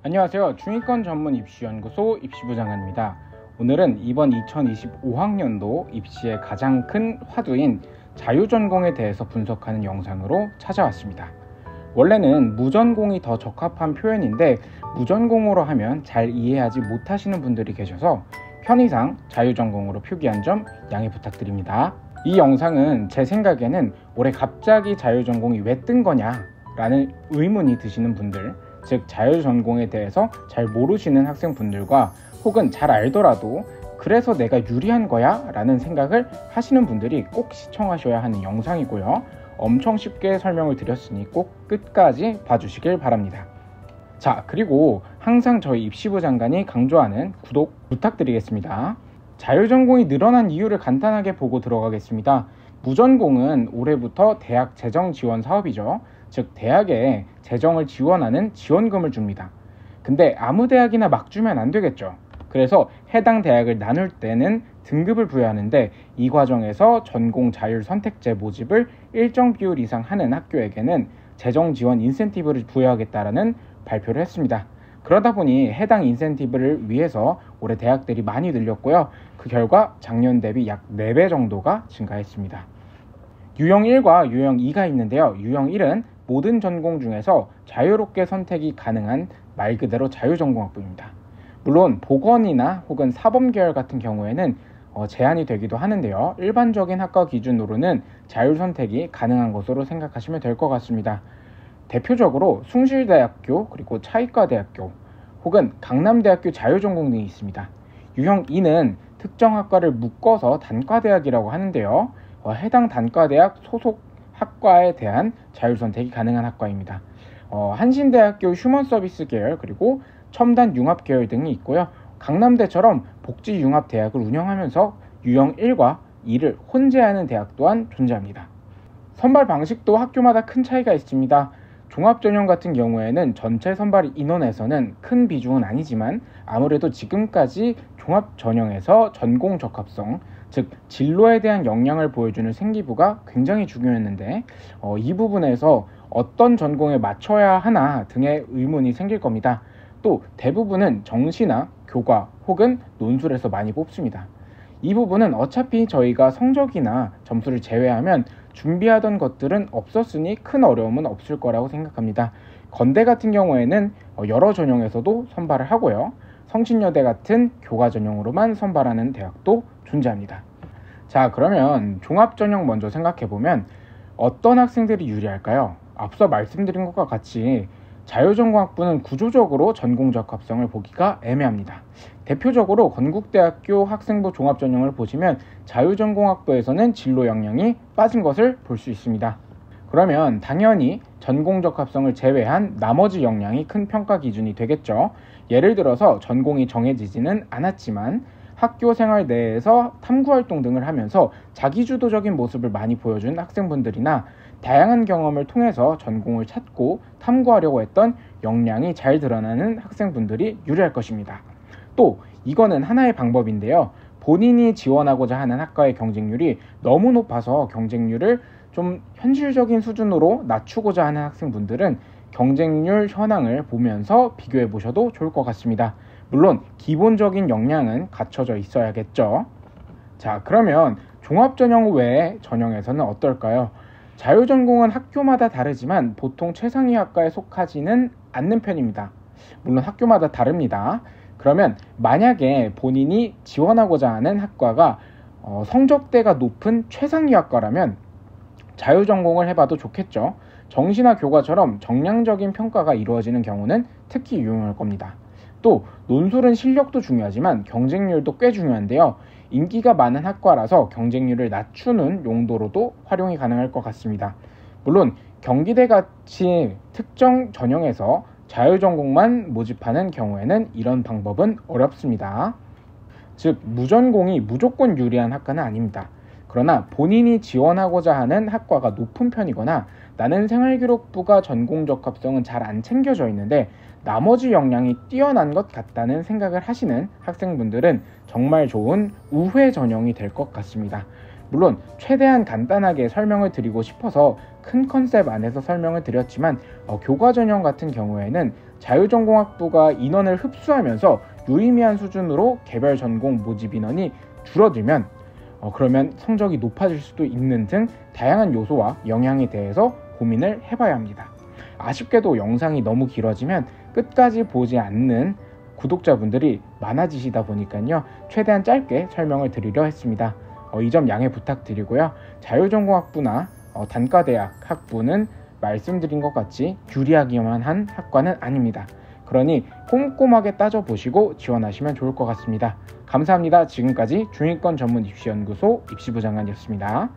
안녕하세요. 중위권 전문 입시연구소 입시부장관입니다. 오늘은 이번 2025학년도 입시의 가장 큰 화두인 자유전공에 대해서 분석하는 영상으로 찾아왔습니다. 원래는 무전공이 더 적합한 표현인데 무전공으로 하면 잘 이해하지 못하시는 분들이 계셔서 편의상 자유전공으로 표기한 점 양해 부탁드립니다. 이 영상은 제 생각에는 올해 갑자기 자유전공이 왜 뜬 거냐 라는 의문이 드시는 분들, 즉 자유전공에 대해서 잘 모르시는 학생분들과 혹은 잘 알더라도 그래서 내가 유리한 거야 라는 생각을 하시는 분들이 꼭 시청하셔야 하는 영상이고요. 엄청 쉽게 설명을 드렸으니 꼭 끝까지 봐주시길 바랍니다. 자, 그리고 항상 저희 입시부 장관이 강조하는 구독 부탁드리겠습니다. 자유전공이 늘어난 이유를 간단하게 보고 들어가겠습니다. 무전공은 올해부터 대학 재정 지원 사업이죠. 즉 대학에 재정을 지원하는 지원금을 줍니다. 근데 아무 대학이나 막 주면 안 되겠죠. 그래서 해당 대학을 나눌 때는 등급을 부여하는데 이 과정에서 전공 자율 선택제 모집을 일정 비율 이상 하는 학교에게는 재정 지원 인센티브를 부여하겠다라는 발표를 했습니다. 그러다 보니 해당 인센티브를 위해서 올해 대학들이 많이 늘렸고요. 그 결과 작년 대비 약 4배 정도가 증가했습니다. 유형 1과 유형 2가 있는데요. 유형 1은 모든 전공 중에서 자유롭게 선택이 가능한 말 그대로 자유전공학부입니다. 물론 보건이나 혹은 사범계열 같은 경우에는 제한이 되기도 하는데요. 일반적인 학과 기준으로는 자율선택이 가능한 것으로 생각하시면 될 것 같습니다. 대표적으로 숭실대학교, 그리고 차이과대학교, 혹은 강남대학교 자유전공 등이 있습니다. 유형 2는 특정 학과를 묶어서 단과대학이라고 하는데요. 해당 단과대학 소속 학과에 대한 자율선택이 가능한 학과입니다. 한신대학교 휴먼서비스 계열, 그리고 첨단융합 계열 등이 있고요. 강남대처럼 복지융합대학을 운영하면서 유형 1과 2를 혼재하는 대학 또한 존재합니다. 선발 방식도 학교마다 큰 차이가 있습니다. 종합전형 같은 경우에는 전체 선발 인원에서는 큰 비중은 아니지만 아무래도 지금까지 종합전형에서 전공 적합성, 즉 진로에 대한 역량을 보여주는 생기부가 굉장히 중요했는데 이 부분에서 어떤 전공에 맞춰야 하나 등의 의문이 생길 겁니다. 또 대부분은 정시나 교과 혹은 논술에서 많이 뽑습니다. 이 부분은 어차피 저희가 성적이나 점수를 제외하면 준비하던 것들은 없었으니 큰 어려움은 없을 거라고 생각합니다. 건대 같은 경우에는 여러 전형에서도 선발을 하고요. 성신여대 같은 교과 전형으로만 선발하는 대학도 존재합니다. 자, 그러면 종합전형 먼저 생각해보면 어떤 학생들이 유리할까요? 앞서 말씀드린 것과 같이 자유전공학부는 구조적으로 전공 적합성을 보기가 애매합니다. 대표적으로 건국대학교 학생부 종합전형을 보시면 자유전공학부에서는 진로 역량이 빠진 것을 볼 수 있습니다. 그러면 당연히 전공 적합성을 제외한 나머지 역량이 큰 평가 기준이 되겠죠. 예를 들어서 전공이 정해지지는 않았지만 학교 생활 내에서 탐구활동 등을 하면서 자기주도적인 모습을 많이 보여준 학생분들이나 다양한 경험을 통해서 전공을 찾고 탐구하려고 했던 역량이 잘 드러나는 학생분들이 유리할 것입니다. 또 이거는 하나의 방법인데요. 본인이 지원하고자 하는 학과의 경쟁률이 너무 높아서 경쟁률을 좀 현실적인 수준으로 낮추고자 하는 학생분들은 경쟁률 현황을 보면서 비교해 보셔도 좋을 것 같습니다. 물론 기본적인 역량은 갖춰져 있어야겠죠. 자, 그러면 종합전형 외의 전형에서는 어떨까요? 자유전공은 학교마다 다르지만 보통 최상위 학과에 속하지는 않는 편입니다. 물론 학교마다 다릅니다. 그러면 만약에 본인이 지원하고자 하는 학과가 성적대가 높은 최상위 학과라면 자유전공을 해봐도 좋겠죠. 정시나 교과처럼 정량적인 평가가 이루어지는 경우는 특히 유용할 겁니다. 또 논술은 실력도 중요하지만 경쟁률도 꽤 중요한데요. 인기가 많은 학과라서 경쟁률을 낮추는 용도로도 활용이 가능할 것 같습니다. 물론 경기대 같이 특정 전형에서 자유전공만 모집하는 경우에는 이런 방법은 어렵습니다. 즉 무전공이 무조건 유리한 학과는 아닙니다. 그러나 본인이 지원하고자 하는 학과가 높은 편이거나 나는 생활기록부가 전공 적합성은 잘 안 챙겨져 있는데 나머지 역량이 뛰어난 것 같다는 생각을 하시는 학생분들은 정말 좋은 우회 전형이 될 것 같습니다. 물론 최대한 간단하게 설명을 드리고 싶어서 큰 컨셉 안에서 설명을 드렸지만 교과 전형 같은 경우에는 자유전공학부가 인원을 흡수하면서 유의미한 수준으로 개별 전공 모집 인원이 줄어들면 그러면 성적이 높아질 수도 있는 등 다양한 요소와 영향에 대해서 고민을 해봐야 합니다. 아쉽게도 영상이 너무 길어지면 끝까지 보지 않는 구독자분들이 많아지시다 보니까요, 최대한 짧게 설명을 드리려 했습니다. 이 점 양해 부탁드리고요. 자유전공학부나 단과대학 학부는 말씀드린 것 같이 유리하기만 한 학과는 아닙니다. 그러니 꼼꼼하게 따져보시고 지원하시면 좋을 것 같습니다. 감사합니다. 지금까지 중위권 전문 입시연구소 입시부장관이었습니다.